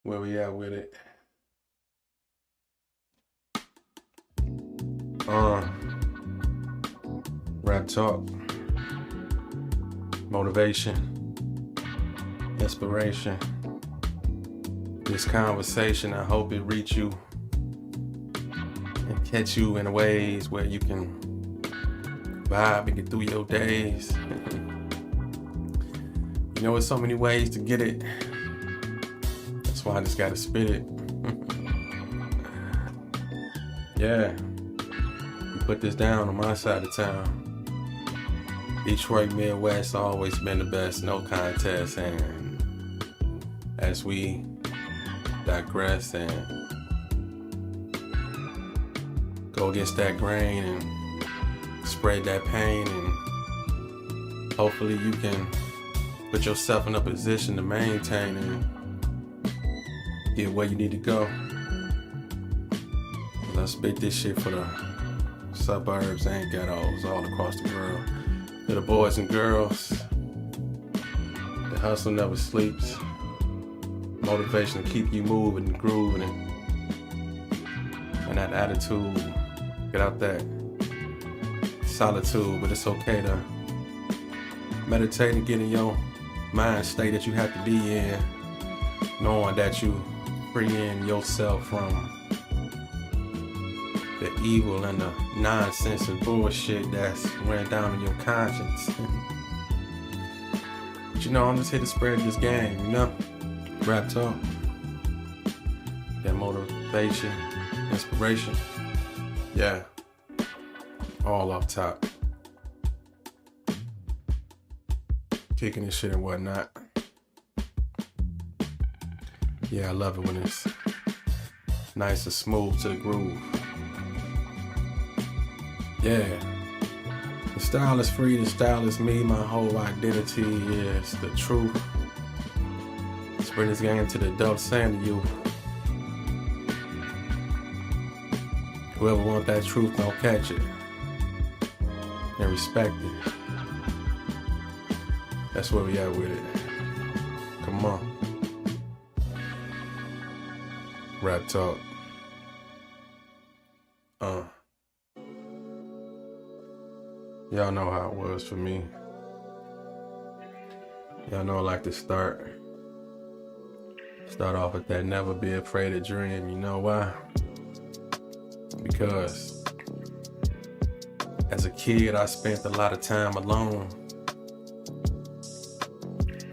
Where we at with it? Raptalk. Motivation. Inspiration. This conversation, I hope it reach you and catch you in ways where you can vibe and get through your days. You know, there's so many ways to get it. That's why I just gotta spit it. Yeah. We put this down on my side of town. Detroit Midwest always been the best, no contest. And as we digress and go against that grain and spread that pain, and hopefully you can put yourself in a position to maintain and get where you need to go. Let's spit this shit for the suburbs and ghettos all across the world. To the boys and girls, the hustle never sleeps. Motivation to keep you moving and grooving, and that attitude, get out that solitude. But it's okay to meditate and get in your mind state that you have to be in, knowing that you freeing yourself from the evil and the nonsense and bullshit that's ran down in your conscience. But you know, I'm just here to spread this game, you know? Raptalk. That motivation, inspiration. Yeah. All off top. Kicking this shit and whatnot. Yeah, I love it when it's nice and smooth to the groove. Yeah. The style is free, the style is me. My whole identity is the truth. Spread this game to the adults and the youth. Whoever want that truth, don't catch it. And respect it. That's where we at with it. Come on. Raptalk. Y'all know how it was for me. Y'all know I like to start off with that never be afraid to dream. You know why? Because as a kid, I spent a lot of time alone.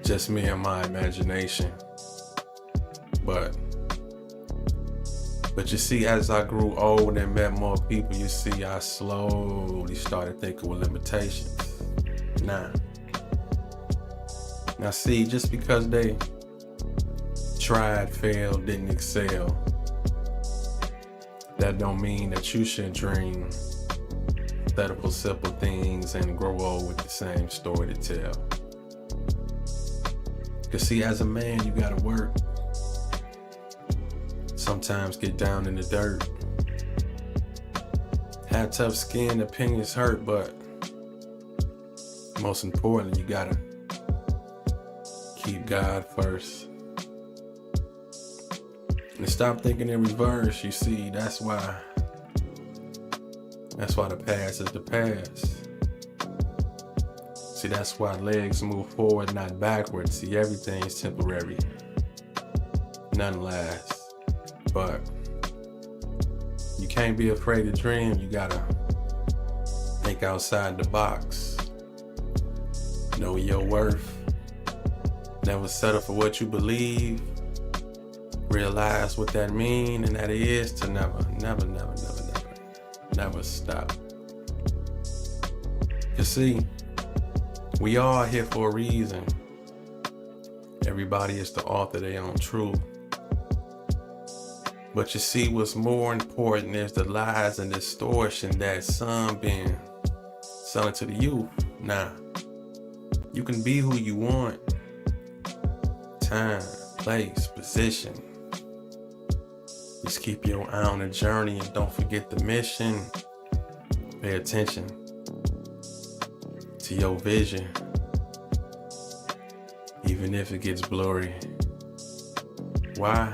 Just me and my imagination. But you see, as I grew old and met more people, you see, I slowly started thinking with limitations. Now see, just because they tried, failed, didn't excel, that don't mean that you shouldn't dream theoretical, simple things and grow old with the same story to tell. Cause see, as a man, you gotta work. Sometimes get down in the dirt. Have tough skin, opinions hurt, but most importantly, you gotta keep God first. And stop thinking in reverse. You see, that's why the past is the past. See, that's why legs move forward, not backwards. See, everything's temporary. None lasts. But you can't be afraid to dream. You gotta think outside the box. Know your worth. Never settle for what you believe. Realize what that means, and that is to never stop. You see, we all here for a reason. Everybody is the author of their own truth. But you see, what's more important is the lies and distortion that some been selling to the youth. Now, you can be who you want. Time, place, position. Just keep your eye on the journey and don't forget the mission. Pay attention to your vision, even if it gets blurry. Why?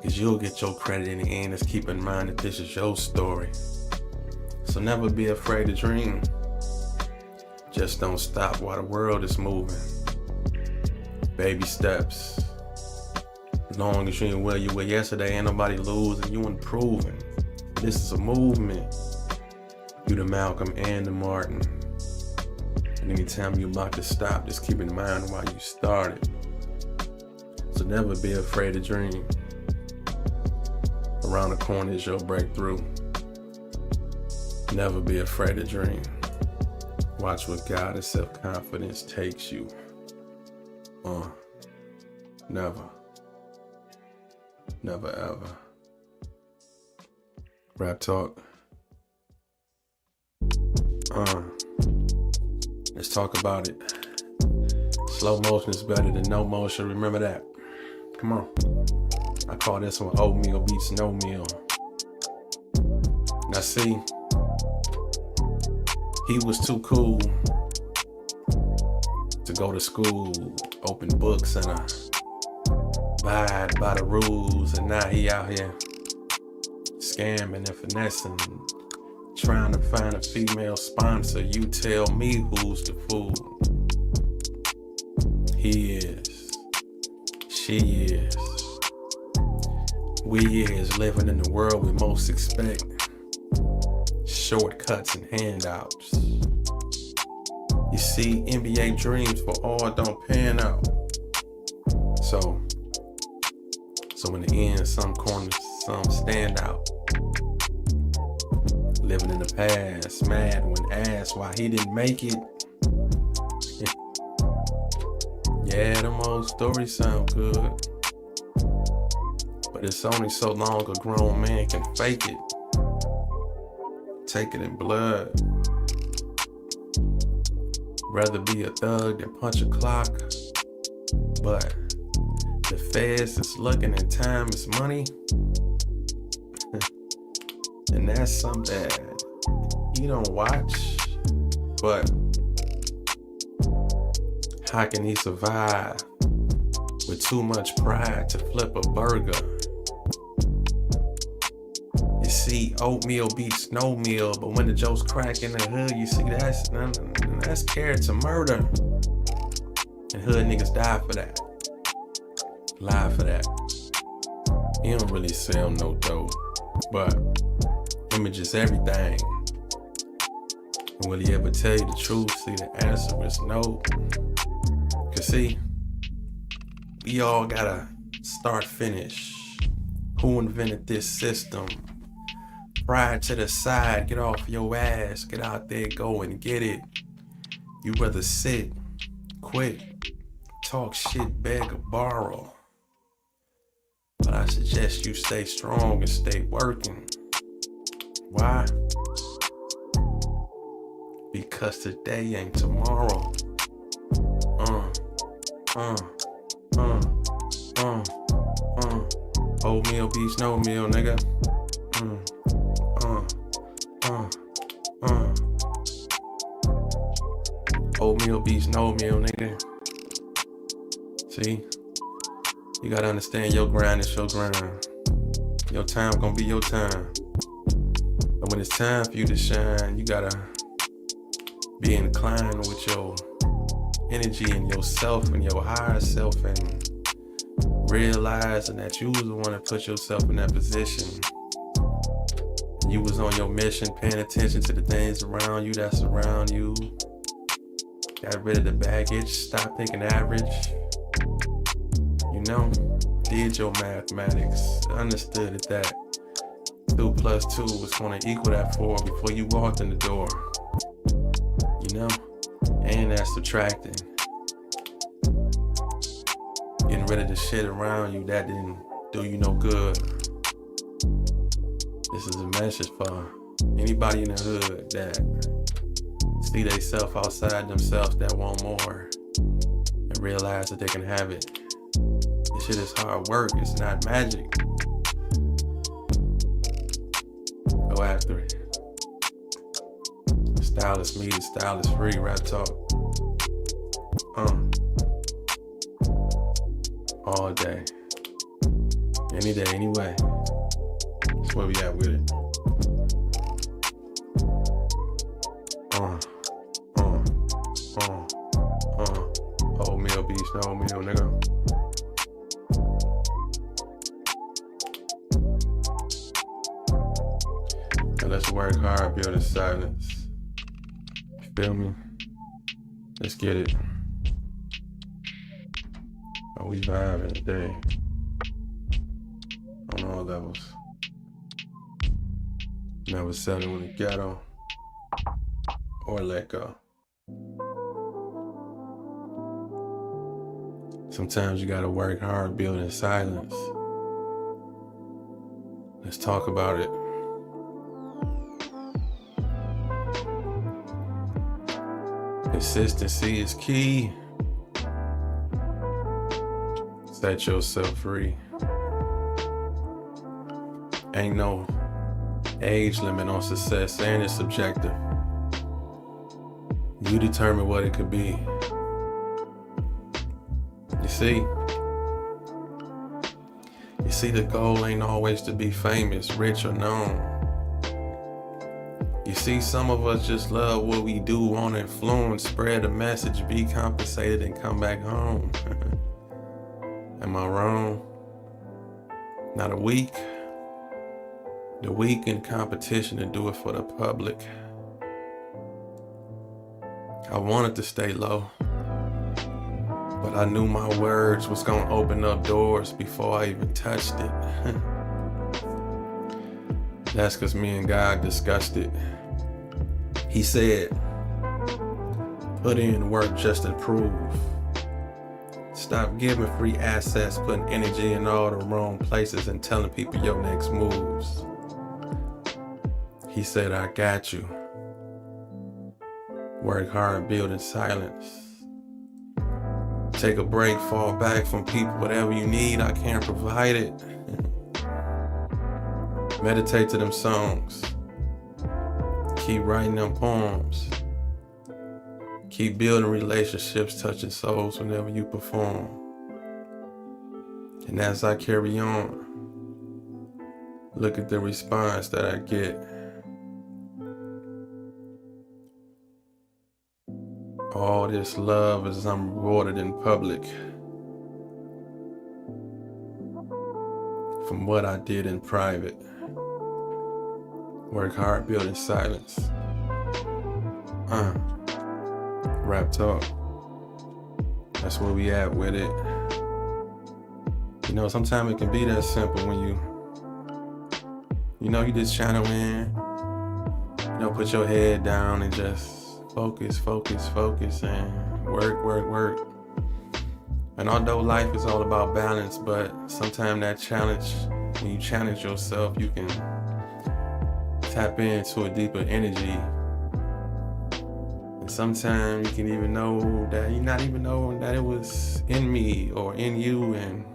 Because you'll get your credit in the end. Just keep in mind that this is your story. So never be afraid to dream. Just don't stop while the world is moving. Baby steps. As long as you ain't where you were yesterday, ain't nobody losing, you improving. This is a movement. You the Malcolm and the Martin. And anytime you about to stop, just keep in mind why you started. So never be afraid to dream. Around the corner is your breakthrough. Never be afraid to dream. Watch what God and self-confidence takes you. Never. Never ever. Raptalk. Let's talk about it. Slow motion is better than no motion. Remember that. Come on. I call this one oatmeal beats no meal. Now see, he was too cool to go to school, open books and abide by the rules, and now he out here scamming and finessing, trying to find a female sponsor. You tell me who's the fool. He is, she is, we is living in the world we most expect. Shortcuts and handouts. You see, NBA dreams for all don't pan out. So in the end, some corners, some stand out. Living in the past, mad when asked why he didn't make it. Yeah, them old stories sound good, but it's only so long a grown man can fake it. Take it in blood. Rather be a thug than punch a clock. But the feds is looking and time is money. And that's something that you don't watch. But how can he survive with too much pride to flip a burger? You see, oatmeal beats no meal, but when the jokes crack in the hood, you see that's character murder. And hood niggas die for that. Lie for that. He don't really sell no dope, but image is everything. And will he ever tell you the truth? See, the answer is no. Cause see, we all gotta start finish. Who invented this system? Pride to the side, get off your ass, get out there, go and get it. You rather sit, quit, talk shit, beg or borrow. But I suggest you stay strong and stay working. Why? Because today ain't tomorrow. Oatmeal beats no meal, nigga. Oatmeal beats no meal, nigga. See? You gotta understand your grind is your grind. Your time gonna be your time. But when it's time for you to shine, you gotta be inclined with your energy and yourself and your higher self, and realizing that you was the one that put yourself in that position. You was on your mission, paying attention to the things around you that surround you. Got rid of the baggage, stop thinking average. You know, did your mathematics, understood that 2 + 2 was gonna equal that 4 before you walked in the door. You know, and that's subtracting. Getting rid of the shit around you that didn't do you no good. This is a message for anybody in the hood that see they self outside themselves, that want more, and realize that they can have it. This shit is hard work, it's not magic. Go after it. Style is me, the style is free, Raptalk. All day. Any day, anyway. That's where we at with it. Oatmeal beats, no oatmeal, nigga. And let's work hard, build in silence. You feel me? Let's get it. Oh, we vibing today. On all levels. Never settle in the ghetto or let go. Sometimes you gotta work hard, build in silence. Let's talk about it. Consistency is key. Set yourself free. Ain't no age limit on success, and it's subjective. You determine what it could be. You see, the goal ain't always to be famous, rich, or known. You see, some of us just love what we do, want influence, spread a message, be compensated, and come back home. Am I wrong? Not a week. The weak in competition to do it for the public. I wanted to stay low, but I knew my words was gonna open up doors before I even touched it. That's cause me and God discussed it. He said, put in work just to prove. Stop giving free access, putting energy in all the wrong places and telling people your next moves. He said, I got you. Work hard, build in silence. Take a break, fall back from people, whatever you need, I can't provide it. Meditate to them songs. Keep writing them poems. Keep building relationships, touching souls whenever you perform. And as I carry on, look at the response that I get. All this love as I'm rewarded in public from what I did in private. Work hard, build in silence. Raptalk. That's where we at with it. You know, sometimes it can be that simple when you just channel in, put your head down and just focus, and work. And although life is all about balance, but sometimes that challenge, when you challenge yourself, you can tap into a deeper energy. And sometimes you can even know that you're not even knowing that it was in me or in you, and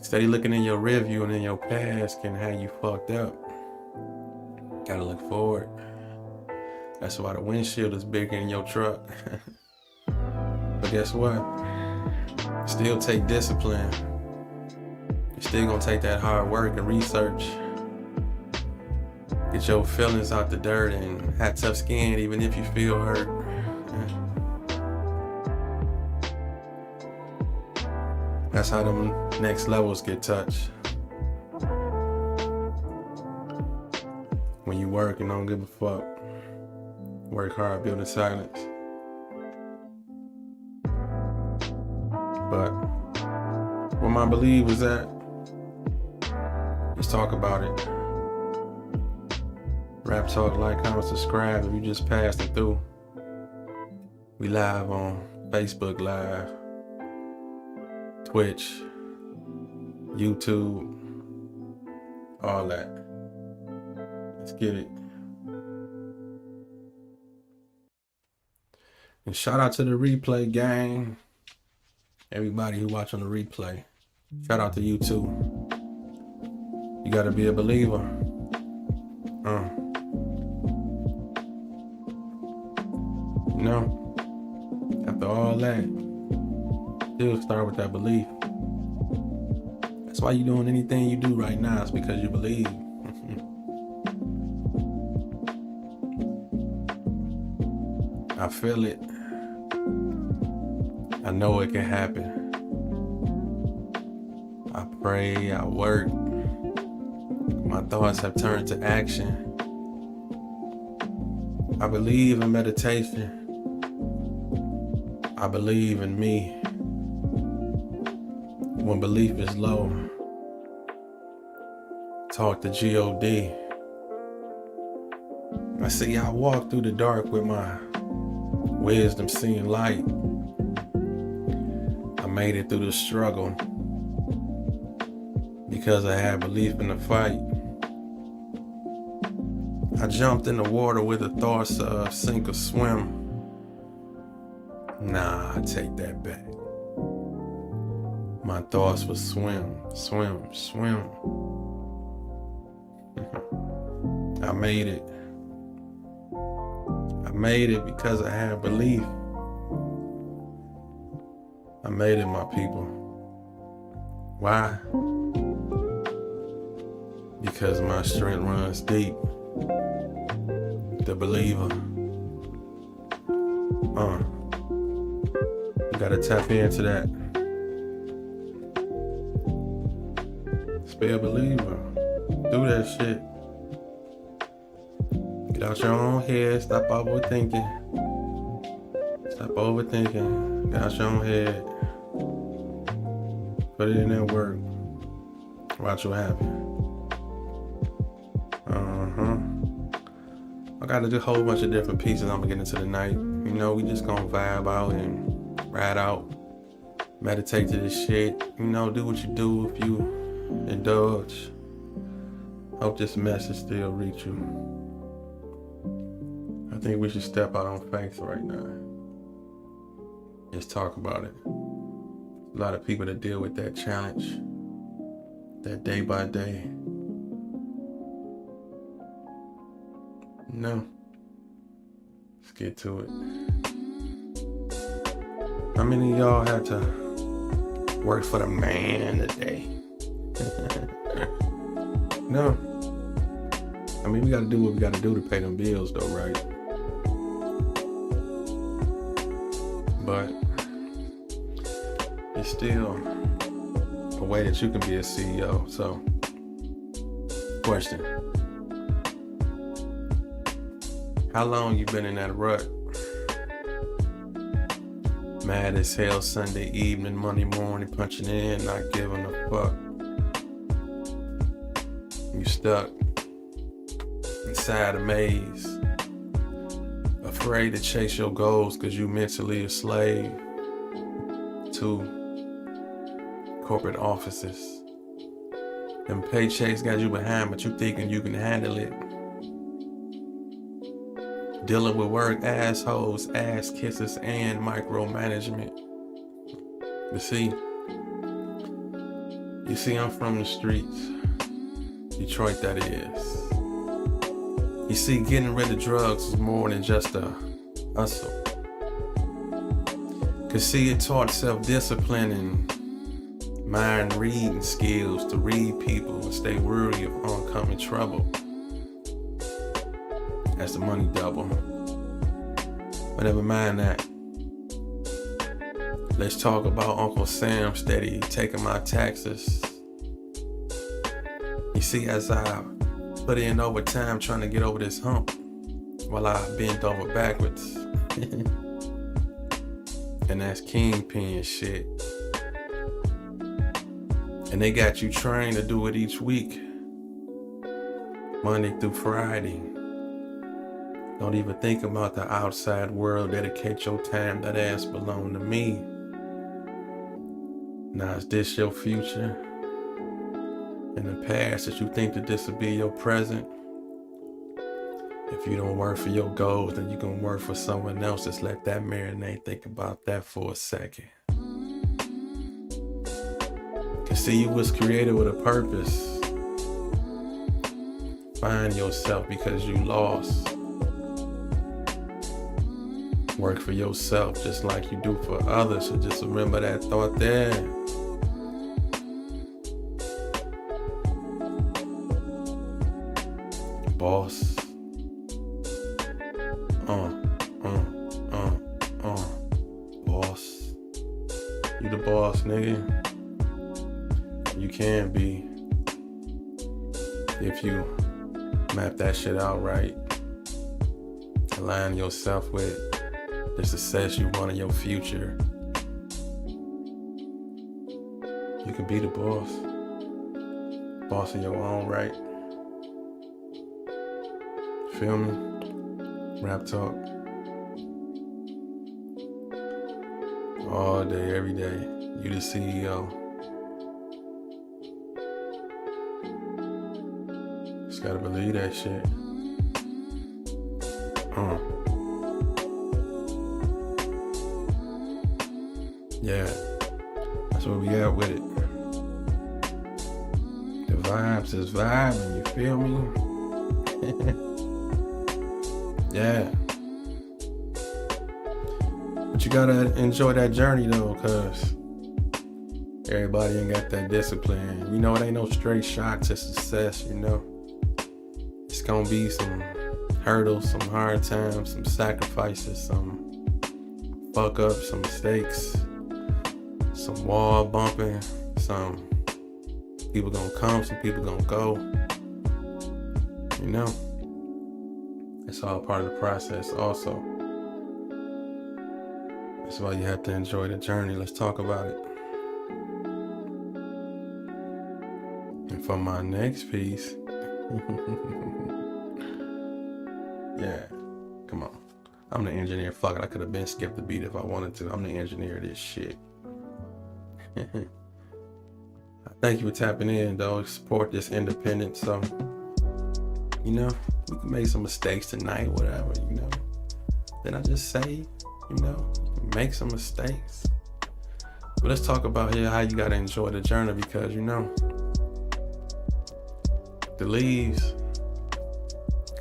steady looking in your rear view and in your past can have you fucked up. Gotta look forward. That's why the windshield is bigger in your truck. But guess what? Still take discipline. You're still gonna take that hard work and research. Get your feelings out the dirt and have tough skin even if you feel hurt. That's how them next levels get touched. When you work and don't give a fuck. Work hard, build in silence. But where my belief is at, let's talk about it. Raptalk, like, comment, subscribe if you just passed it through. We live on Facebook Live, Twitch, YouTube, all that. Let's get it. And shout out to the replay gang. Everybody who watch on the replay. Shout out to you too. You gotta be a believer. After all that, still start with that belief. That's That's why you're doing anything you do right now. It's because you believe. I feel it. I know it can happen. I pray, I work. My thoughts have turned to action. I believe in meditation. I believe in me. When belief is low, talk to God. I see I walk through the dark with my wisdom seeing light. I made it through the struggle because I had belief in the fight. I jumped in the water with the thoughts of sink or swim. Nah, I take that back. My thoughts were swim, swim, swim. I made it. I made it because I had belief. I made it, my people. Why? Because my strength runs deep. The believer. You gotta tap into that. Be a believer. Do that shit. Get out your own head. Stop overthinking. Stop overthinking. Get out your own head. Put it in that work. Watch what happens. I gotta do a whole bunch of different pieces I'm gonna get into tonight. You know, we just gonna vibe out and ride out. Meditate to this shit. You know, do what you do if you indulge. Hope this message still reach you. I think we should step out on faith right now. Just talk about it. A lot of people that deal with that challenge, that day by day. No. Let's get to it. How many of y'all had to work for the man today? No. I mean, we gotta do what we gotta do to pay them bills though, right? But it's still a way that you can be a CEO. So, question. How long you been in that rut? Mad as hell Sunday evening, Monday morning, punching in, not giving a fuck. You stuck inside a maze, afraid to chase your goals cause you mentally a slave to corporate offices. Them paychecks got you behind, but you thinking you can handle it. Dealing with work assholes, ass kisses, and micromanagement. You see, I'm from the streets. Detroit, that is. You see, getting rid of drugs is more than just a hustle. Cause see, it taught self-discipline and mind reading skills to read people and stay wary of oncoming trouble. As the money double. But never mind that. Let's talk about Uncle Sam steady taking my taxes. You see, as I put in overtime trying to get over this hump while I bent over backwards. And that's kingpin shit. And they got you trained to do it each week. Monday through Friday. Don't even think about the outside world. Dedicate your time. That ass belong to me. Now is this your future? In the past that you think that this will be your present? If you don't work for your goals, then you can work for someone else. Just let that marinate. Think about that for a second. Cause see, you was created with a purpose. Find yourself because you lost. Work for yourself just like you do for others. So just remember that thought there. boss. Boss. You the boss, nigga. You can be if you map that shit out right. Align yourself with the success you want in your future. You can be the boss. Boss in your own right. Feel me? Raptalk. All day, every day. You the CEO. Just gotta believe that shit. Yeah. That's where we at with it. The vibes is vibing, you feel me? Yeah. But you gotta enjoy that journey though, cause everybody ain't got that discipline. You know, it ain't no straight shot to success, you know. It's gonna be some hurdles, some hard times, some sacrifices, some fuck ups, some mistakes, some wall bumping, some people gonna come, some people gonna go. You know, it's all part of the process also. That's why you have to enjoy the journey. Let's talk about it. And for my next piece, yeah, come on. I'm the engineer. Fuck it, I could have been skipped the beat if I wanted to. I'm the engineer of this shit. Thank you for tapping in, though. Support this independence. So, you know, we can make some mistakes tonight, whatever, you know. Then I just say, you know, make some mistakes. But let's talk about here how you gotta enjoy the journey, because, you know, the leaves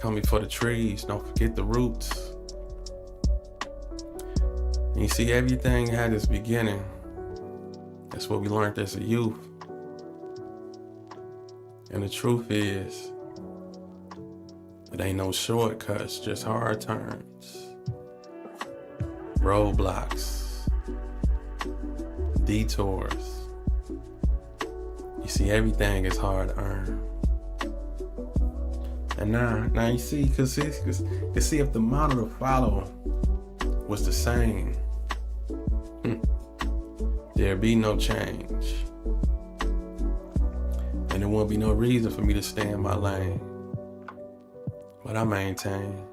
come before the trees. Don't forget the roots. And you see, everything had its beginning. That's what we learned as a youth. And the truth is, it ain't no shortcuts, just hard turns, roadblocks, detours. You see, everything is hard to earn. And now you see, cause see if the model to follow was the same, there'd be no change. And there won't be no reason for me to stay in my lane. But I maintain,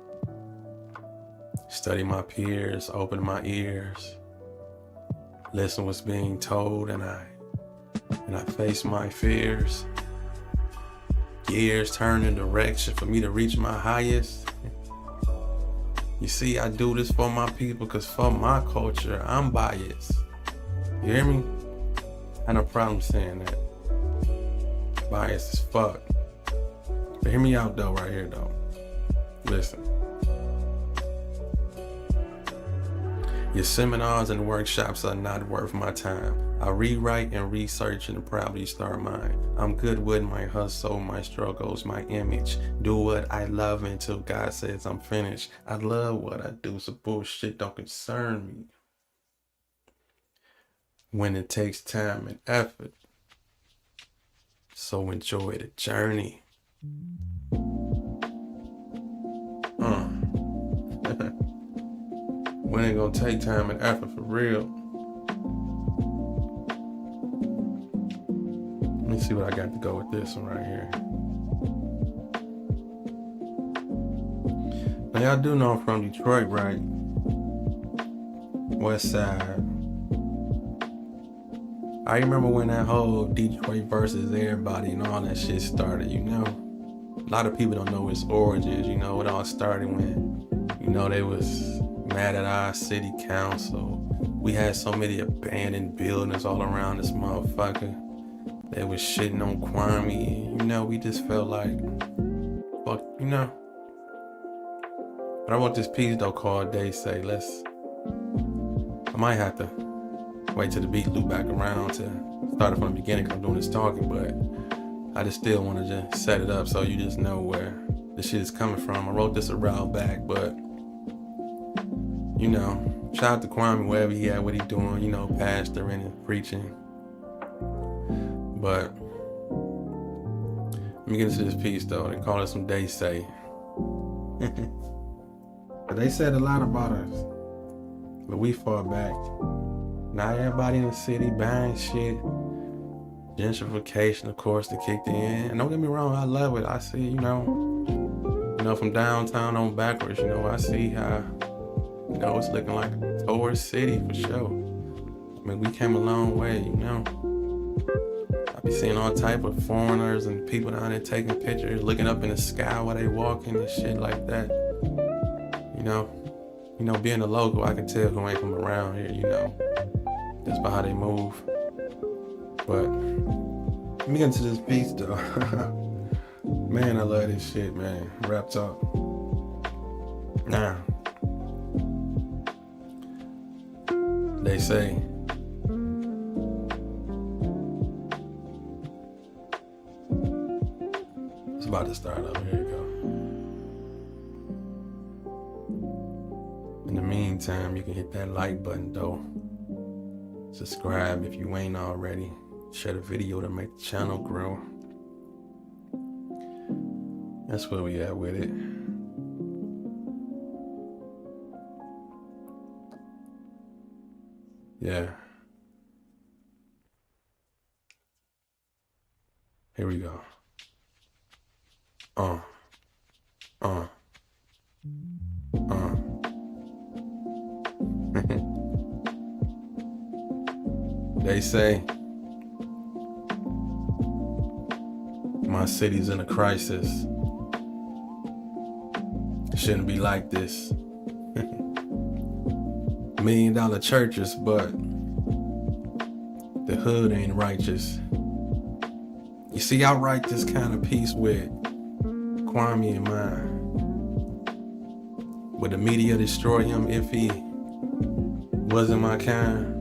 study my peers, open my ears, listen what's being told, and I face my fears. Gears turn in direction for me to reach my highest. You see, I do this for my people, cause for my culture, I'm biased. You hear me? I have no problem saying that. Biased as fuck. But hear me out though, right here though. Listen. Your seminars and workshops are not worth my time. I rewrite and research and probably start mine. I'm good with my hustle, my struggles, my image. Do what I love until God says I'm finished. I love what I do, so bullshit don't concern me. When it takes time and effort. So enjoy the journey. When it gonna take time and effort for real. Let me see what I got to go with this one right here. Now y'all do know I'm from Detroit, right? West Side. I remember when that whole Detroit versus everybody and all that shit started, you know? A lot of people don't know its origins, you know? It all started when, you know, they was mad at our city council. We had so many abandoned buildings all around this motherfucker. They was shitting on Kwame. You know, we just felt like, fuck, you know? But I want this piece though called They Say. I might have to wait till the beat loop back around to start it from the beginning, 'cause I'm doing this talking, but I just still want to just set it up so you just know where the shit is coming from. I wrote this a while back, but you know, shout out to Kwame wherever he at, what he doing, you know, pastoring and preaching. But let me get into this piece though. They call it some they say. But they said a lot about us, but we fought back. Now everybody in the city buying shit. Gentrification, of course, that kicked in. And don't get me wrong, I love it. I see, you know, from downtown on backwards, you know, I see how, you know, it's looking like a tourist city for sure. I mean, we came a long way, you know. I be seeing all type of foreigners and people down there taking pictures, looking up in the sky while they walking and shit like that. You know, being a local, I can tell who ain't from around here, you know. That's about how they move. But let me get into this piece though. Man, I love this shit, man. Raptalk. Now, they say it's about to start up. Here you go. In the meantime, you can hit that like button though. Subscribe if you ain't already. Share the video to make the channel grow. That's where we at with it. Yeah. Here we go. They say my city's in a crisis. It shouldn't be like this. $1 million churches, but the hood ain't righteous. You see, I write this kind of piece with Kwame in mind. Would the media destroy him if he wasn't my kind?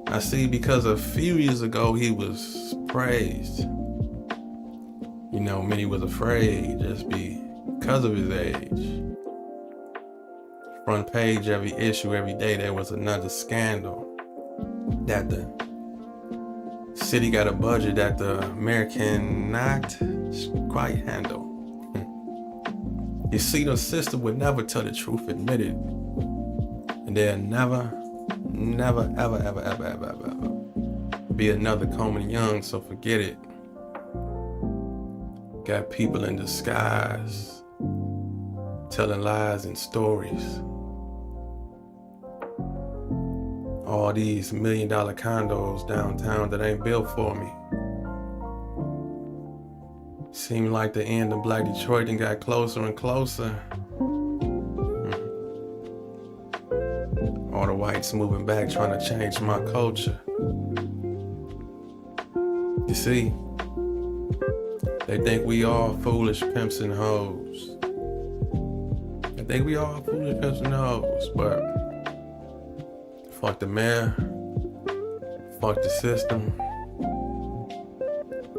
I see, because a few years ago he was praised. You know, many was afraid just because of his age. Front page every issue, every day, there was another scandal. That the city got a budget that the mayor cannot quite handle. You see, the system would never tell the truth, admit it. And they'll never, ever be another Coleman Young, so forget it. Got people in disguise, telling lies and stories. All these $1 million condos downtown that ain't built for me. Seemed like the end of Black Detroit and got closer and closer. All the whites moving back, trying to change my culture. You see, they think we all foolish pimps and hoes. They think we all foolish pimps and hoes, but fuck the mayor, fuck the system.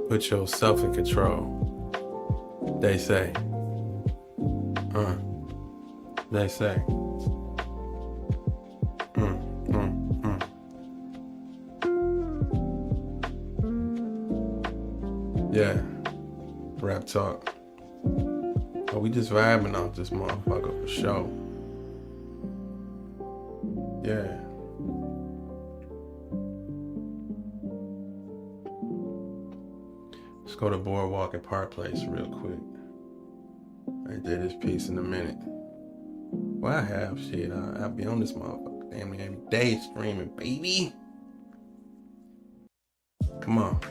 Put yourself in control. They say. They say. Yeah, Raptalk. Oh, we just vibing off this motherfucker for sure. Yeah. Let's go to Boardwalk and Park Place real quick. I did this piece in a minute. Well, I have shit. I'll be on this motherfucker damn near every day streaming, baby. Come on,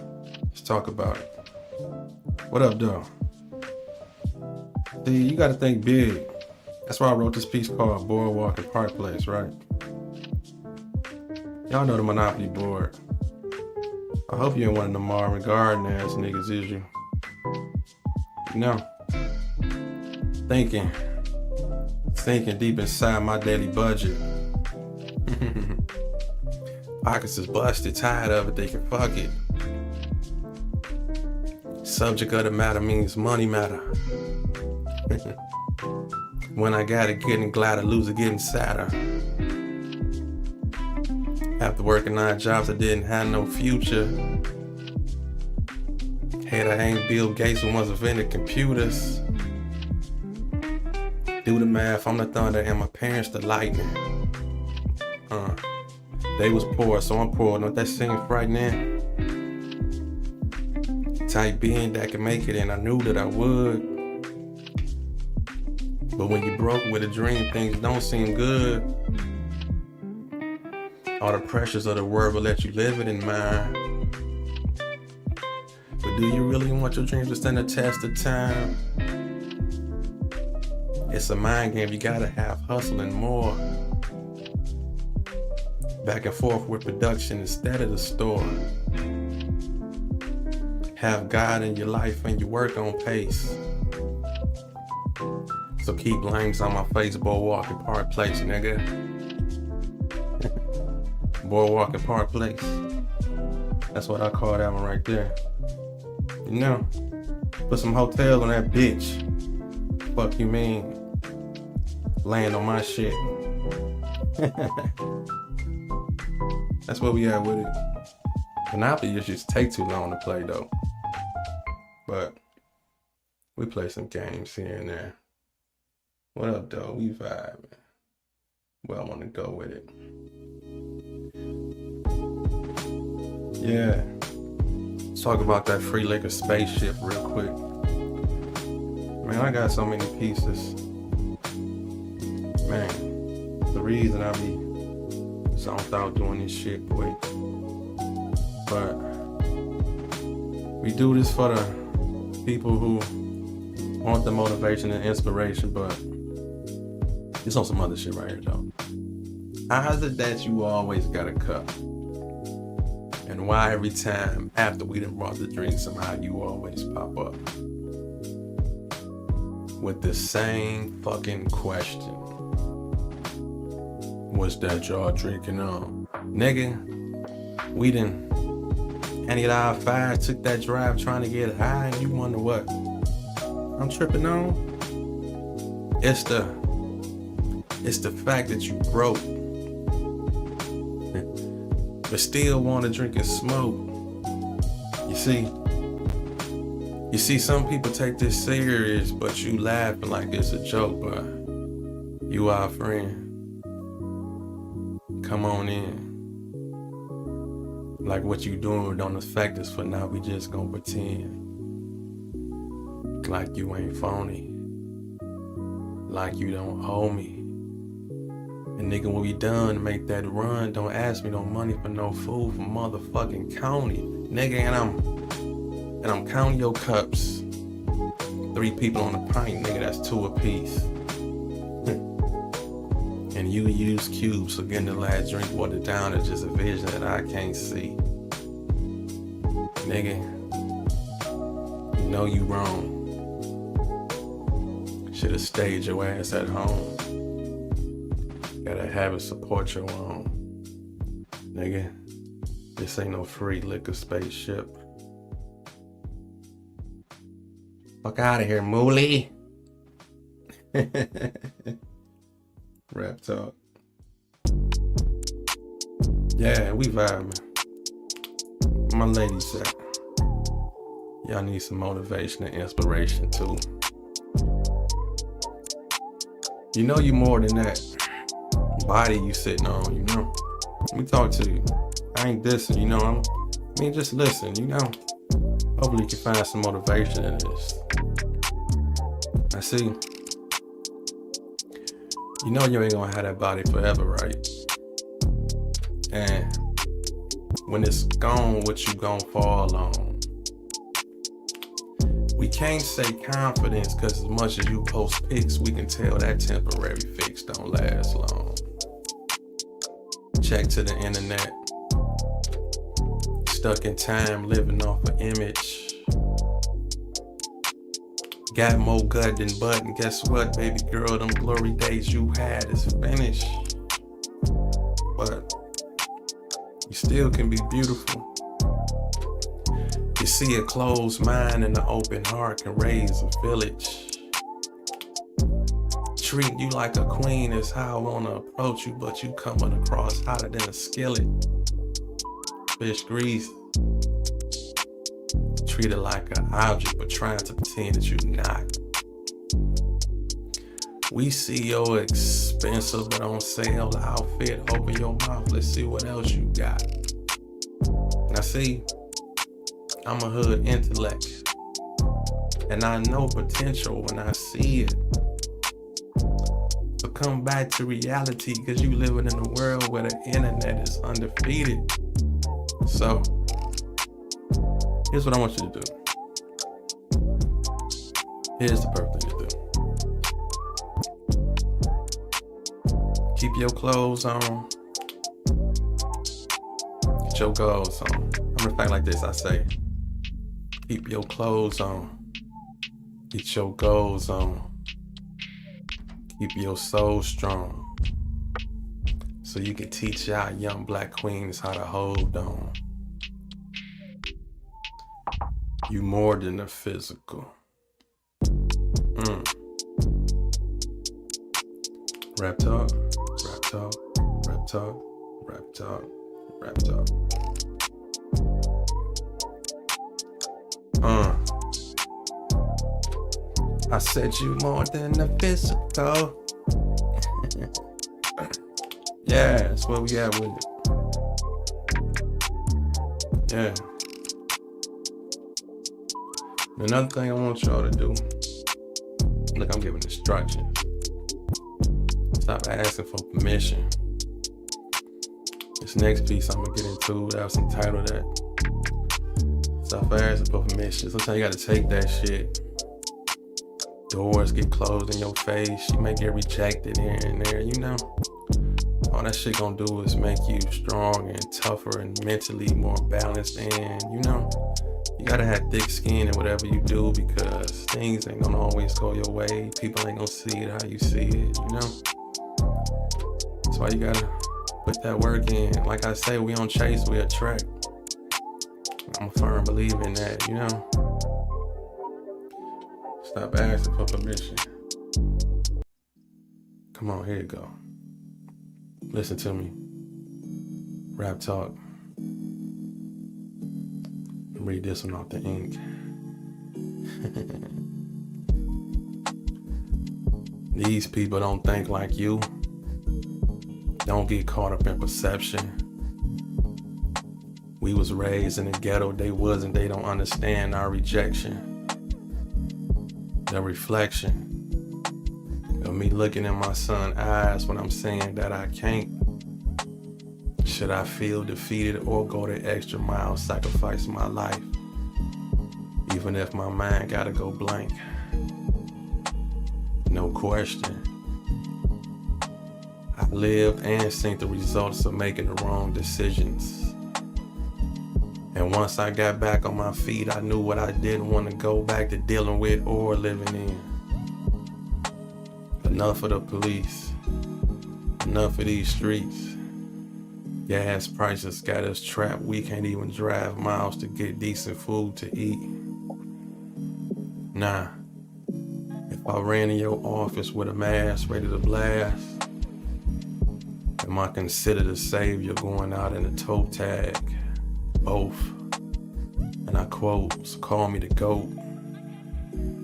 let's talk about it. What up, though? See, you gotta think big. That's why I wrote this piece called Boardwalk and Park Place, right? Y'all know the Monopoly board. I hope you ain't one of the Marvin Garden ass niggas, is you? No. Thinking deep inside my daily budget. Pockets is busted, tired of it, they can fuck it. Subject of the matter means money matter. When I got it getting gladder, lose it getting sadder. After working 9 jobs, I didn't have no future. Hey, I ain't Bill Gates who once invented computers. Do the math, I'm the thunder and my parents the lightning. They was poor, so I'm poor. Don't that seem frightening? Type being that could make it, and I knew that I would. But when you broke with a dream, things don't seem good. All the pressures of the world will let you live it in mind. But do you really want your dreams to stand the test of time? It's a mind game, you gotta have hustle and more. Back and forth with production instead of the store. Have God in your life and you work on pace. So keep lames on my face, Boardwalk and Park Place, nigga. Boardwalk and Park Place. That's what I call that one right there. You know, put some hotels on that bitch. Fuck you mean? Land on my shit. That's what we at with it. Monopoly just take too long to play though. But we play some games here and there. What up though? We vibing. Well, I want to go with it. Yeah. Let's talk about that free liquor spaceship real quick. Man, I got so many pieces. Man, the reason I be zoned out doing this shit, boy. But we do this for the people who want the motivation and inspiration, but it's on some other shit right here though. How is it that you always got a cup? And why every time after we done brought the drink, somehow you always pop up with the same fucking question? What's that y'all drinking on? Nigga, we done handed our fire, took that drive trying to get high, and you wonder what I'm tripping on? It's the fact that you broke, but still want to drink and smoke. You see, some people take this serious, but you laughing like it's a joke, but you our friend. Come on in. Like what you doing don't affect us for now, we just gonna pretend. Like you ain't phony. Like you don't owe me. And nigga, when we done, make that run, don't ask me no money for no food from motherfucking county. Nigga, and I'm counting your cups. 3 people on a pint, nigga, that's 2 apiece. And you use cubes, so getting the last drink watered down is just a vision that I can't see. Nigga, you know you wrong. Should've stayed your ass at home. Gotta have it support your own. Nigga, this ain't no free liquor spaceship. Fuck out of here, Mooly. Raptalk. Yeah, we vibing. My lady said, y'all need some motivation and inspiration too. You know you more than that body you sitting on, you know. Let me talk to you. I ain't dissing, you know. Just listen, you know. Hopefully you can find some motivation in this. I see. You know you ain't gonna have that body forever, right? And when it's gone, what you gonna fall on? We can't say confidence, cause as much as you post pics, we can tell that temporary fix don't last long. Check to the internet. Stuck in time, living off an image. Got more gut than butt, and guess what, baby girl? Them glory days you had is finished. But you still can be beautiful. You see, a closed mind and an open heart can raise a village. Treat you like a queen is how I wanna approach you, but you coming across hotter than a skillet. Fish grease. Treat it like an object, but trying to pretend that you're not. We see your expensive but on sale outfit. Open your mouth, let's see what else you got. Now see, I'm a hood intellect, and I know potential when I see it. So come back to reality, cause you living in a world where the internet is undefeated. So here's what I want you to do. Here's the perfect thing to do. Keep your clothes on. Get your goals on. I'm gonna fight like this. I say, keep your clothes on. Get your goals on. Keep your soul strong. So you can teach our young black queens how to hold on. You more than a physical. Rap talk, rap talk, rap talk, rap talk, rap talk. I said you more than a physical. Yeah, that's where we at with it. Yeah. Another thing I want y'all to do. Look, I'm giving instructions. Stop asking for permission. This next piece I'm gonna get into, that's entitled that. Stop asking for permission. Sometimes you gotta take that shit. Doors get closed in your face. You may get rejected here and there, you know. All that shit gonna do is make you strong and tougher and mentally more balanced, and you know, you gotta have thick skin in whatever you do, because things ain't gonna always go your way. People ain't gonna see it how you see it, you know? That's why you gotta put that work in. Like I say, we don't chase, we attract. I'm a firm believer in that, you know? Stop asking for permission. Come on, here you go. Listen to me. Rap talk. Read this one off the ink. These people don't think like you. Don't get caught up in perception. We was raised in the ghetto, they wasn't. They don't understand our rejection. The reflection of me looking in my son's eyes when I'm saying that I can't. Should I feel defeated or go the extra mile, sacrifice my life, even if my mind gotta go blank? No question. I lived and seen the results of making the wrong decisions. And once I got back on my feet, I knew what I didn't want to go back to dealing with or living in. Enough of the police. Enough of these streets. Gas prices got us trapped. We can't even drive miles to get decent food to eat. Nah. If I ran in your office with a mask ready to blast, am I considered a savior going out in a toe tag? Both. And I quote, so call me the GOAT.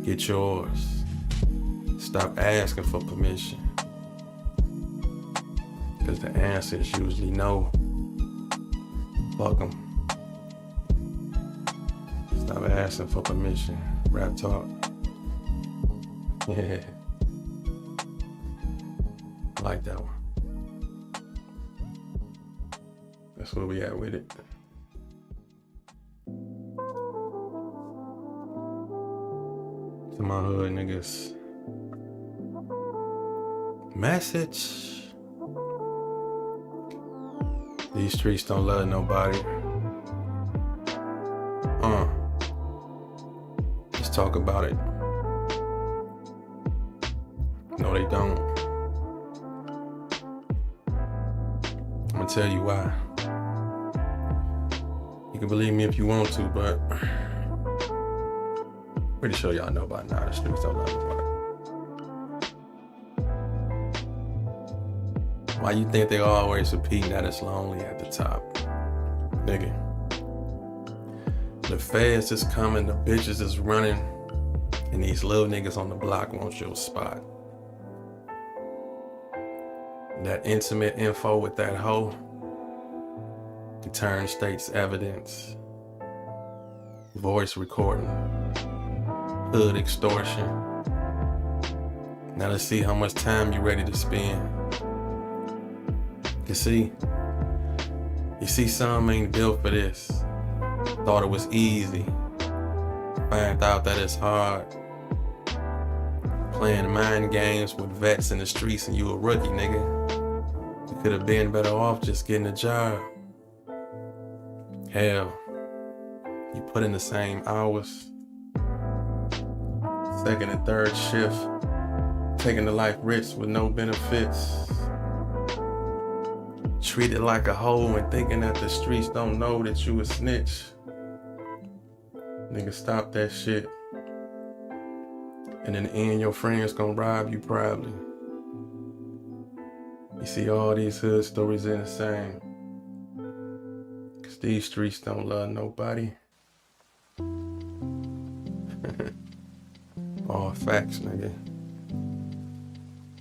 Get yours. Stop asking for permission. Because the answer is usually no. Fuck 'em. Stop asking for permission. Rap talk. Yeah. I like that one. That's where we at with it. To my hood niggas. Message. These streets don't love nobody. Let's talk about it. No, they don't. I'm gonna tell you why. You can believe me if you want to, but pretty sure y'all know by now the streets don't love nobody. Why you think they always repeating that it's lonely at the top? Nigga. The feds is coming, the bitches is running, and these little niggas on the block want your spot. That intimate info with that hoe can turn state's evidence. Voice recording. Hood extortion. Now let's see how much time you ready to spend. You see some ain't built for this. Thought it was easy. Find out that it's hard. Playing mind games with vets in the streets and you a rookie, nigga. You could have been better off just getting a job. Hell, you put in the same hours. Second and third shift. Taking the life risk with no benefits. Treated like a hoe and thinking that the streets don't know that you a snitch. Nigga, stop that shit. And in the end, your friends gonna rob you probably. You see all these hood stories in the same. Cause these streets don't love nobody. All facts, nigga.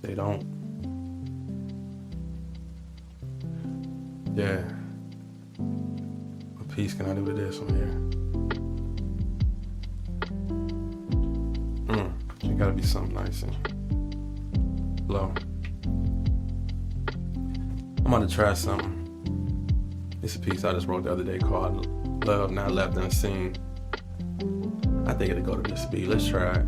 They don't. Yeah. What piece can I do to this one here? It gotta be something nice and low. I'm about to try something. It's a piece I just wrote the other day called Love Not Left Unseen. I think it'll go to this beat. Let's try it.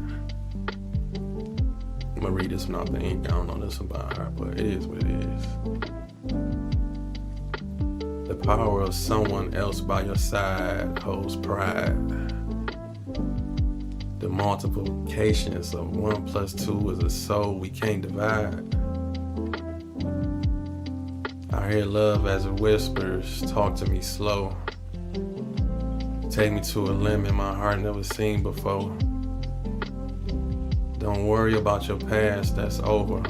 I'm gonna read this one off the ink. I don't know this one by heart, but it is what it is. The power of someone else by your side holds pride. The multiplications of 1 + 2 is a soul we can't divide. I hear love as it whispers, talk to me slow. Take me to a limit my heart never seen before. Don't worry about your past, that's over.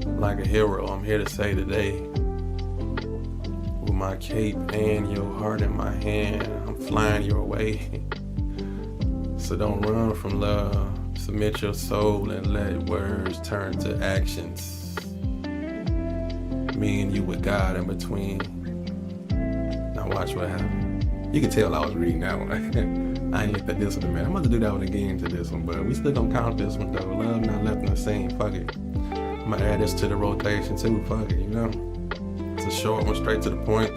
Like a hero, I'm here to say today. With my cape and your heart in my hand, I'm flying your way. So don't run from love. Submit your soul and let words turn to actions. Me and you with God in between. Now watch what happens. You can tell I was reading that one. I ain't looked at this one, man. I'm about to do that one again to this one, but we still gonna count this one though. Love not left unseen. Fuck it. I'm gonna add this to the rotation too. Fuck it, you know. It's a short one, straight to the point.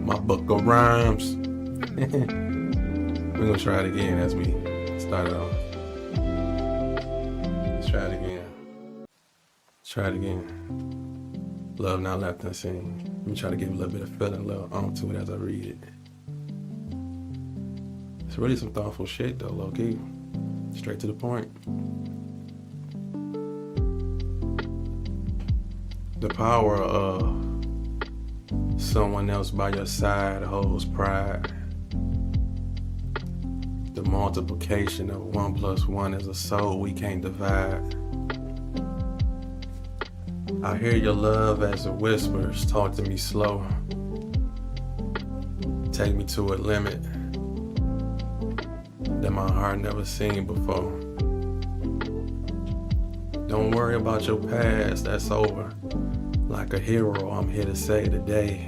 My book of rhymes. We're gonna try it again as we start it off. Let's try it again. Let's try it again. Love not left unseen. Let me try to give a little bit of feeling, a little to it as I read it. It's really some thoughtful shit though, low key. Straight to the point. The power of someone else by your side holds pride. The multiplication of 1 + 1 is a soul we can't divide. I hear your love as it whispers, talk to me slow. Take me to a limit that my heart never seen before. Don't worry about your past, that's over. Like a hero, I'm here to say today.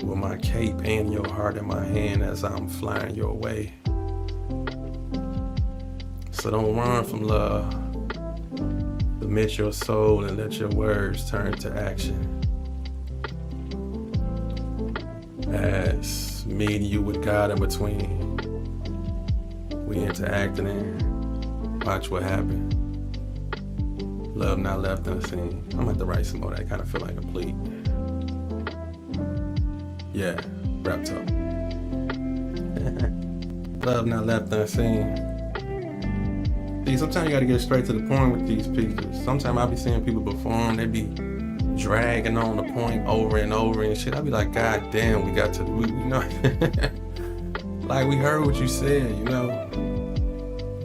With my cape and your heart in my hand as I'm flying your way. So don't run from love. Submit your soul and let your words turn to action. As me and you with God in between, we interacting and watch what happens. Love not left unseen. I'm gonna have to write some more that kind of feel like complete. Yeah, Raptalk. Love not left unseen. See, sometimes you gotta get straight to the point with these pictures. Sometimes I be seeing people perform, they be dragging on the point over and over and shit. I'd be like, God damn, we got to, you know, like we heard what you said, you know.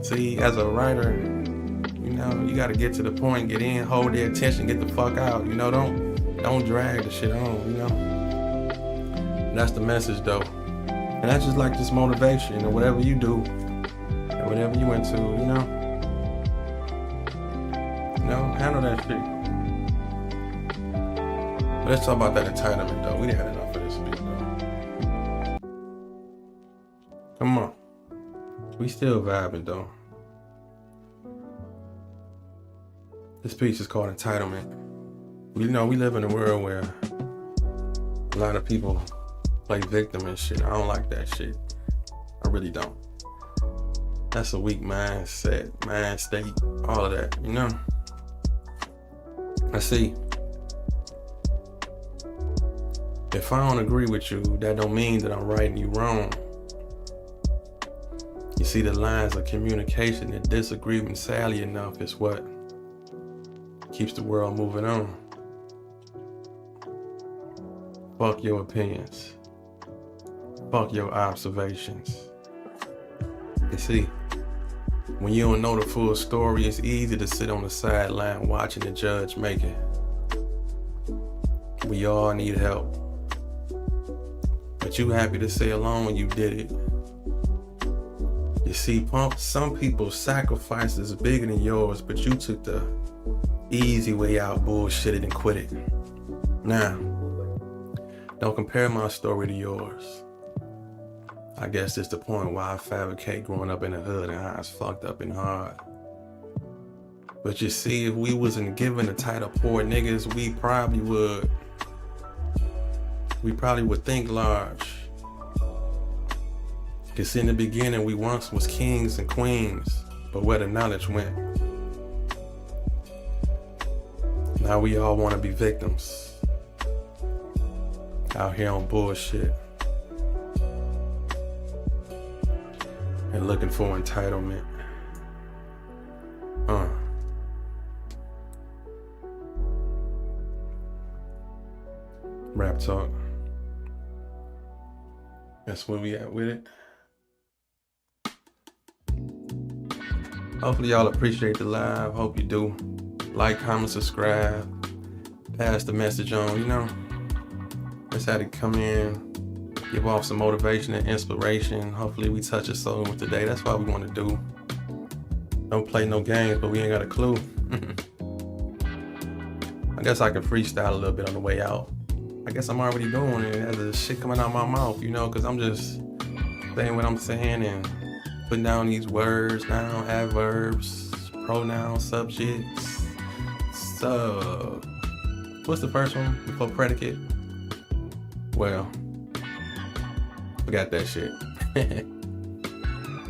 See, as a writer, you know, you got to get to the point, get in, hold their attention, get the fuck out, you know. Don't drag the shit on, you know. And that's the message though. And that's just like this motivation or whatever you do, or whatever you into, you know. You know, handle that shit. But let's talk about that entitlement though. We didn't have enough of this speech though. Come on. We still vibing though. This speech is called entitlement. You know, we live in a world where a lot of people play victim and shit. I don't like that shit. I really don't. That's a weak mindset, mind state, all of that, you know? I see. If I don't agree with you, that don't mean that I'm right and you wrong. You see, the lines of communication and disagreement, sadly enough, is what keeps the world moving on. Fuck your opinions. Fuck your observations. You see, when you don't know the full story, it's easy to sit on the sideline watching the judge make it. We all need help. But you happy to say alone you did it. You see, some people's sacrifice is bigger than yours, but you took the easy way out, bullshitted and quit it. Now, don't compare my story to yours. I guess it's the point why I fabricate growing up in the hood and how it's fucked up and hard. But you see, if we wasn't given the title poor niggas, we probably would think large. Cause in the beginning, we once was kings and queens, but where the knowledge went. Now we all want to be victims. Out here on bullshit. And looking for entitlement. Raptalk. That's where we at with it. Hopefully y'all appreciate the live. Hope you do. Like, comment, subscribe. Pass the message on, you know. Just had to come in, give off some motivation and inspiration. Hopefully we touch a soul with today. That's what we want to do. Don't play no games, but we ain't got a clue. I guess I can freestyle a little bit on the way out. I guess I'm already doing it. There's the shit coming out my mouth, you know, because I'm just saying what I'm saying and putting down these words, noun, adverbs, pronouns, subjects. So, what's the first one before predicate? Well, forgot that shit.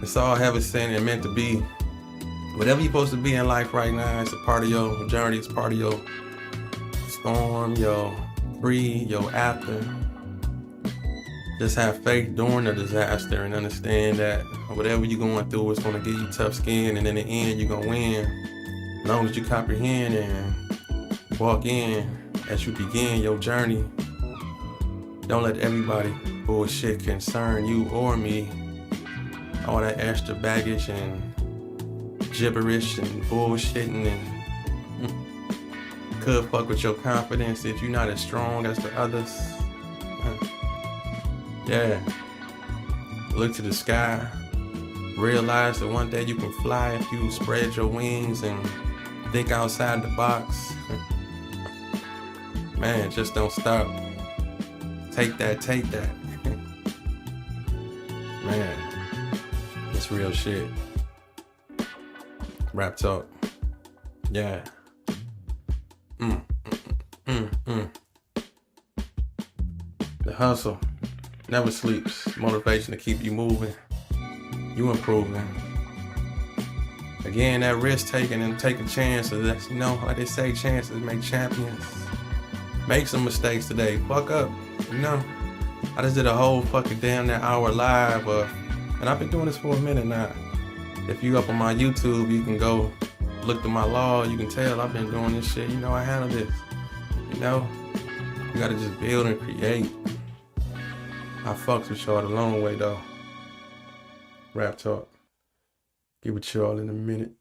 It's all heaven sent and meant to be. Whatever you're supposed to be in life right now, it's a part of your journey, it's part of your storm, your pre, your after. Just have faith during the disaster and understand that whatever you're going through is going to give you tough skin, and in the end, you're going to win. As long as you comprehend and walk in as you begin your journey. Don't let everybody bullshit concern you or me. All that extra baggage and gibberish and bullshitting and could fuck with your confidence if you're not as strong as the others. Yeah. Look to the sky. Realize that one day you can fly if you spread your wings and think outside the box. Man, just don't stop. Take that. Man, it's real shit. Raptalk. Yeah. The hustle never sleeps. Motivation to keep you moving. You improving. Again, that risk taking and taking chances. That's, you know, like they say, chances make champions. Make some mistakes today. Fuck up. You know, I just did a whole fucking damn near hour live, and I've been doing this for a minute now. If you up on my YouTube, you can go look through my log. You can tell I've been doing this shit. You know, I handle this. You know, you gotta just build and create. I fucks with y'all the long way though. Raptalk. Get with y'all in a minute.